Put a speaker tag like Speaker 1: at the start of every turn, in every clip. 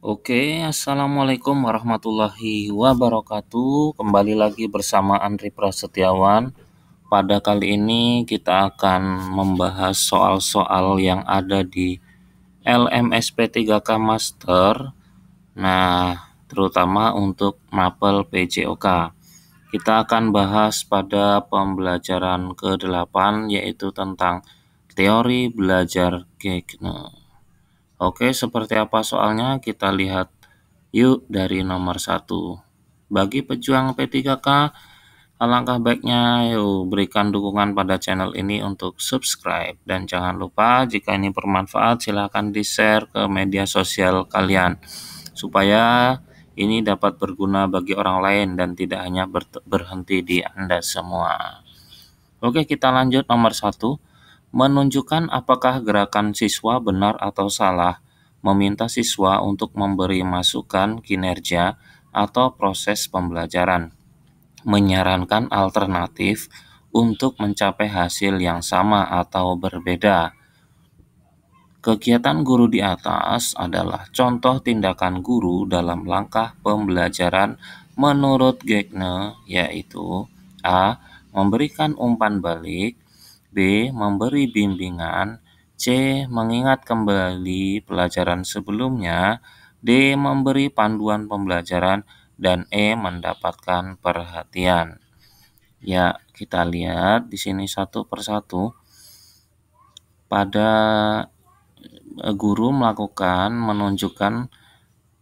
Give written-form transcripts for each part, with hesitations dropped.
Speaker 1: Assalamualaikum warahmatullahi wabarakatuh. Kembali lagi bersama Andri Prasetyawan. Pada kali ini kita akan membahas soal-soal yang ada di LMSP 3K Master. Nah, terutama untuk mapel PJOK. Kita akan bahas pada pembelajaran ke-8 yaitu tentang teori belajar Gegne. Oke, seperti apa soalnya? Kita lihat yuk dari nomor 1. Bagi pejuang P3K, alangkah baiknya yuk berikan dukungan pada channel ini untuk subscribe. Dan jangan lupa jika ini bermanfaat silahkan di-share ke media sosial kalian. Supaya ini dapat berguna bagi orang lain dan tidak hanya berhenti di Anda semua. Oke, kita lanjut nomor 1. Menunjukkan apakah gerakan siswa benar atau salah, meminta siswa untuk memberi masukan kinerja atau proses pembelajaran, menyarankan alternatif untuk mencapai hasil yang sama atau berbeda. Kegiatan guru di atas adalah contoh tindakan guru dalam langkah pembelajaran menurut Gegne, yaitu A. Memberikan umpan balik, B. Memberi bimbingan, C. Mengingat kembali pelajaran sebelumnya, D. Memberi panduan pembelajaran, dan E. Mendapatkan perhatian. Ya, kita lihat di sini satu persatu. Pada guru menunjukkan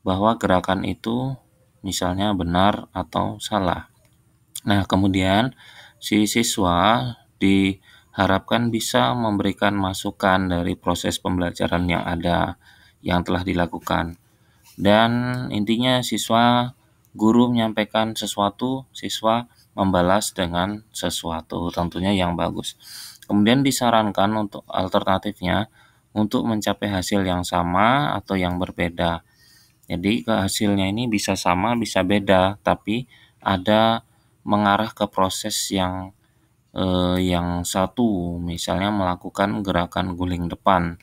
Speaker 1: bahwa gerakan itu misalnya benar atau salah. Nah, kemudian si siswa diharapkan bisa memberikan masukan dari proses pembelajaran yang telah dilakukan. Dan intinya guru menyampaikan sesuatu, siswa membalas dengan sesuatu tentunya yang bagus. Kemudian disarankan untuk alternatifnya untuk mencapai hasil yang sama atau yang berbeda. Jadi hasilnya ini bisa sama, bisa beda, tapi ada mengarah ke proses yang satu, misalnya melakukan gerakan guling depan.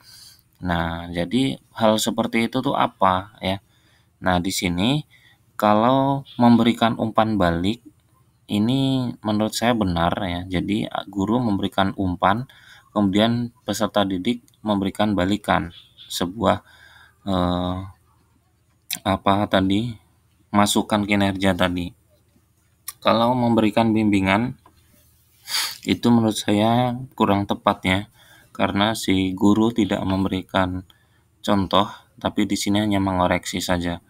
Speaker 1: Nah, jadi hal seperti itu tuh apa ya? Nah, di sini kalau memberikan umpan balik ini menurut saya benar ya. Jadi guru memberikan umpan, kemudian peserta didik memberikan balikan sebuah masukan kinerja tadi. Kalau memberikan bimbingan itu menurut saya kurang tepat ya, karena si guru tidak memberikan contoh, tapi di sini hanya mengoreksi saja.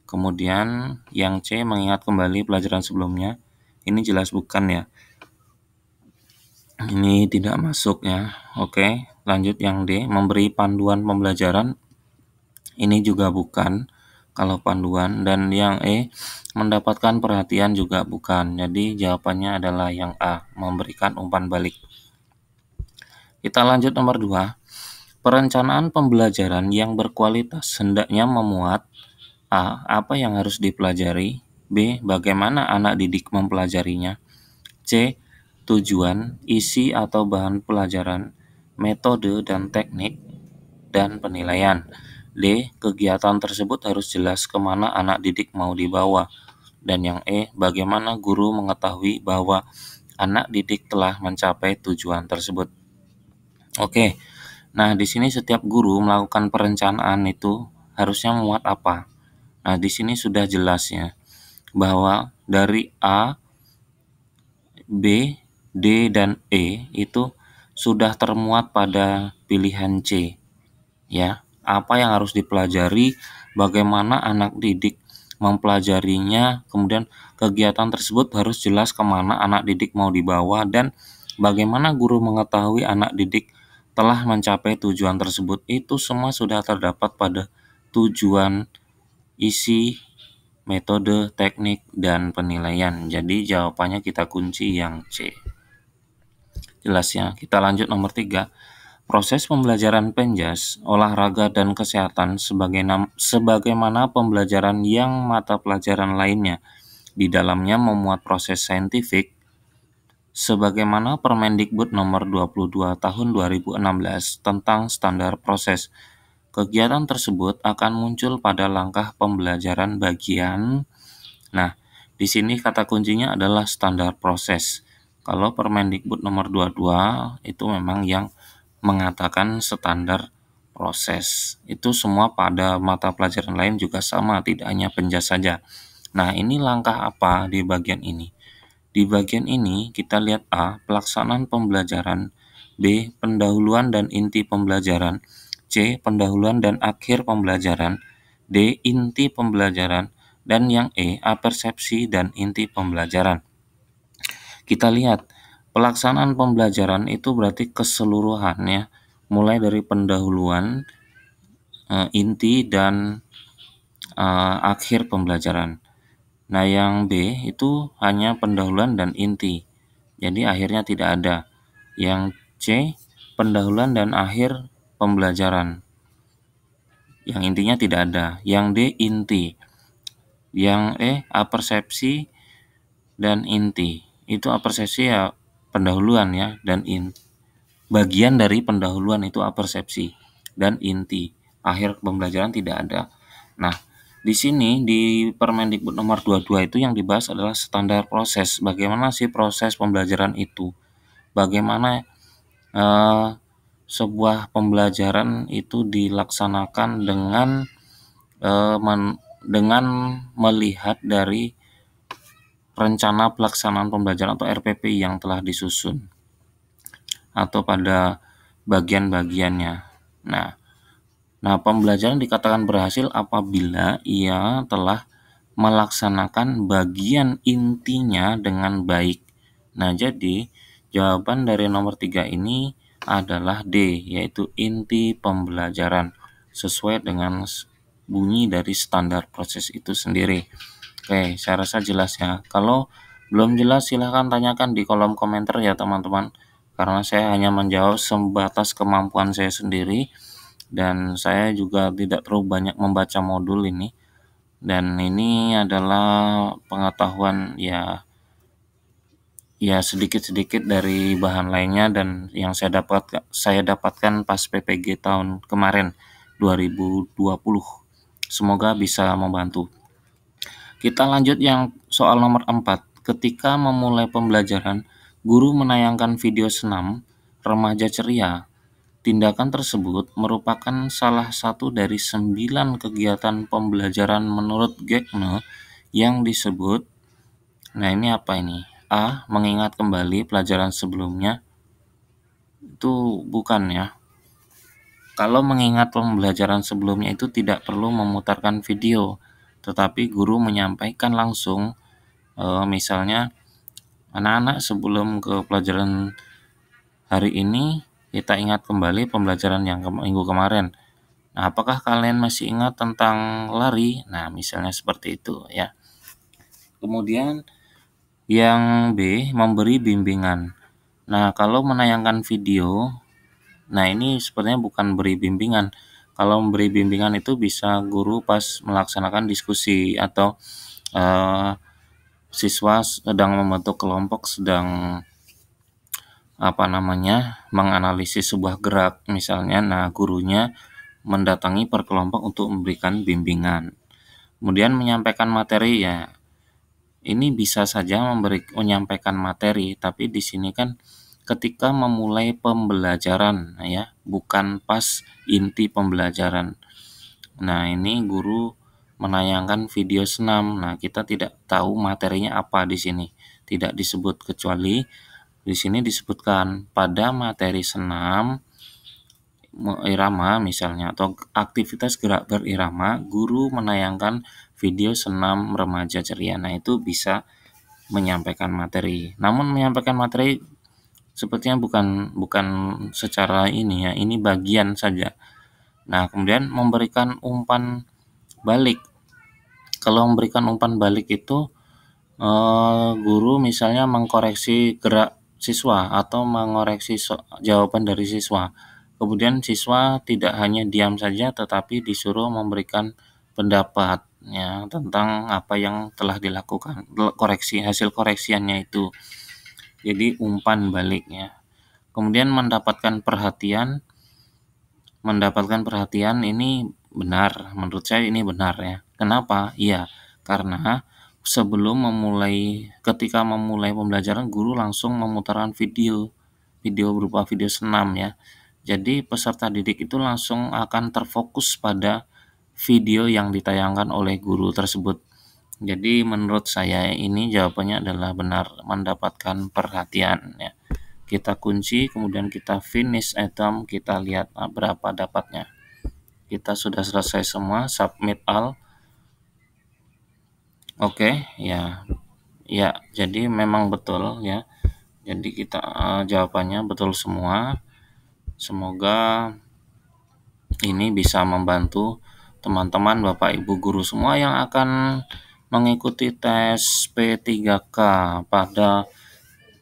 Speaker 1: Kemudian yang C, mengingat kembali pelajaran sebelumnya, ini jelas bukan ya. Ini tidak masuk ya. Oke, lanjut yang D, memberi panduan pembelajaran. Ini juga bukan kalau panduan. Dan yang E, mendapatkan perhatian juga bukan. Jadi jawabannya adalah yang A, memberikan umpan balik. Kita lanjut nomor 2. Perencanaan pembelajaran yang berkualitas hendaknya memuat A. Apa yang harus dipelajari, B. Bagaimana anak didik mempelajarinya, C. Tujuan, isi atau bahan pelajaran, metode dan teknik, dan penilaian, D. Kegiatan tersebut harus jelas kemana anak didik mau dibawa, dan yang E. Bagaimana guru mengetahui bahwa anak didik telah mencapai tujuan tersebut. Oke, nah di sini setiap guru melakukan perencanaan itu harusnya memuat apa? Nah, di sini sudah jelas ya bahwa dari A, B, D, dan E itu sudah termuat pada pilihan C. Ya, apa yang harus dipelajari, bagaimana anak didik mempelajarinya, kemudian kegiatan tersebut harus jelas kemana anak didik mau dibawa, dan bagaimana guru mengetahui anak didik telah mencapai tujuan tersebut. Itu semua sudah terdapat pada tujuan, isi, metode, teknik, dan penilaian. Jadi jawabannya kita kunci yang C. Jelas ya. Kita lanjut nomor 3. Proses pembelajaran penjas, olahraga, dan kesehatan sebagaimana pembelajaran yang mata pelajaran lainnya. Di dalamnya memuat proses saintifik sebagaimana Permendikbud nomor 22 tahun 2016 tentang standar proses. Kegiatan tersebut akan muncul pada langkah pembelajaran bagian. Nah, di sini kata kuncinya adalah standar proses. Kalau Permendikbud nomor 22 itu memang yang mengatakan standar proses. Itu semua pada mata pelajaran lain juga sama, tidak hanya Penjas saja. Nah, ini langkah apa di bagian ini? Di bagian ini kita lihat A, pelaksanaan pembelajaran, B, pendahuluan dan inti pembelajaran, C, pendahuluan dan akhir pembelajaran, D, inti pembelajaran, dan yang E, apersepsi dan inti pembelajaran. Kita lihat, pelaksanaan pembelajaran itu berarti keseluruhannya, mulai dari pendahuluan, inti, dan akhir pembelajaran. Nah, yang B itu hanya pendahuluan dan inti, jadi akhirnya tidak ada. Yang C, pendahuluan dan akhir pembelajaran, yang intinya tidak ada. Yang D, inti. Yang E, apersepsi dan inti. Itu apersepsi ya pendahuluan ya, dan bagian dari pendahuluan itu apersepsi dan inti. Akhir pembelajaran tidak ada. Nah, di sini di Permendikbud nomor 22 itu yang dibahas adalah standar proses. Bagaimana sih proses pembelajaran itu? Bagaimana sebuah pembelajaran itu dilaksanakan dengan melihat dari rencana pelaksanaan pembelajaran atau RPP yang telah disusun atau pada bagian-bagiannya. Nah, pembelajaran dikatakan berhasil apabila ia telah melaksanakan bagian intinya dengan baik. Nah, jadi jawaban dari nomor 3 ini adalah D, yaitu inti pembelajaran, sesuai dengan bunyi dari standar proses itu sendiri. Oke, saya rasa jelas ya. Kalau belum jelas silahkan tanyakan di kolom komentar ya teman-teman, karena saya hanya menjawab sebatas kemampuan saya sendiri, dan saya juga tidak terlalu banyak membaca modul ini, dan ini adalah pengetahuan ya sedikit-sedikit dari bahan lainnya dan yang saya dapatkan pas PPG tahun kemarin 2020. Semoga bisa membantu. Kita lanjut yang soal nomor 4. Ketika memulai pembelajaran, guru menayangkan video senam remaja ceria. Tindakan tersebut merupakan salah satu dari 9 kegiatan pembelajaran menurut Gegne yang disebut. Nah, ini apa ini? A, mengingat kembali pelajaran sebelumnya. Itu bukan ya. Kalau mengingat pembelajaran sebelumnya itu tidak perlu memutarkan video, tetapi guru menyampaikan langsung, misalnya anak-anak sebelum ke pelajaran hari ini kita ingat kembali pembelajaran yang minggu kemarin. Nah, apakah kalian masih ingat tentang lari? Nah, misalnya seperti itu ya. Kemudian yang B, memberi bimbingan. Nah, kalau menayangkan video, nah ini sebenarnya bukan beri bimbingan. Kalau memberi bimbingan itu bisa guru pas melaksanakan diskusi atau siswa sedang membentuk kelompok, sedang menganalisis sebuah gerak misalnya. Nah, gurunya mendatangi per kelompok untuk memberikan bimbingan. Kemudian menyampaikan materi ya. Ini bisa saja menyampaikan materi, tapi di sini kan ketika memulai pembelajaran ya, bukan pas inti pembelajaran. Nah, ini guru menayangkan video senam. Nah, kita tidak tahu materinya apa di sini. Tidak disebut, kecuali di sini disebutkan pada materi senam irama misalnya atau aktivitas gerak berirama, guru menayangkan video senam remaja ceria. Nah, itu bisa menyampaikan materi. Namun menyampaikan materi sepertinya bukan secara ini ya, ini bagian saja. Nah, kemudian memberikan umpan balik. Kalau memberikan umpan balik itu guru misalnya mengkoreksi gerak siswa atau mengoreksi jawaban dari siswa. Kemudian siswa tidak hanya diam saja tetapi disuruh memberikan pendapat ya tentang apa yang telah dilakukan, hasil koreksiannya itu. Jadi umpan baliknya. Kemudian mendapatkan perhatian mendapatkan perhatian ini benar, menurut saya ini benar ya. Kenapa? Iya, karena ketika memulai pembelajaran guru langsung memutarkan video berupa video senam ya. Jadi peserta didik itu langsung akan terfokus pada video yang ditayangkan oleh guru tersebut. Jadi menurut saya ini jawabannya adalah benar, mendapatkan perhatian ya. Kita kunci, kemudian kita finish item, kita lihat berapa dapatnya. Kita sudah selesai semua, submit all. Oke, ya. Ya, jadi memang betul ya. Jadi kita jawabannya betul semua. Semoga ini bisa membantu teman-teman, Bapak Ibu guru semua yang akan mengikuti tes P3K pada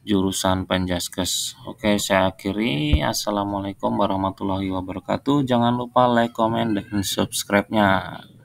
Speaker 1: jurusan Penjaskes. Oke, saya akhiri. Assalamualaikum warahmatullahi wabarakatuh. Jangan lupa like, comment, dan subscribe-nya.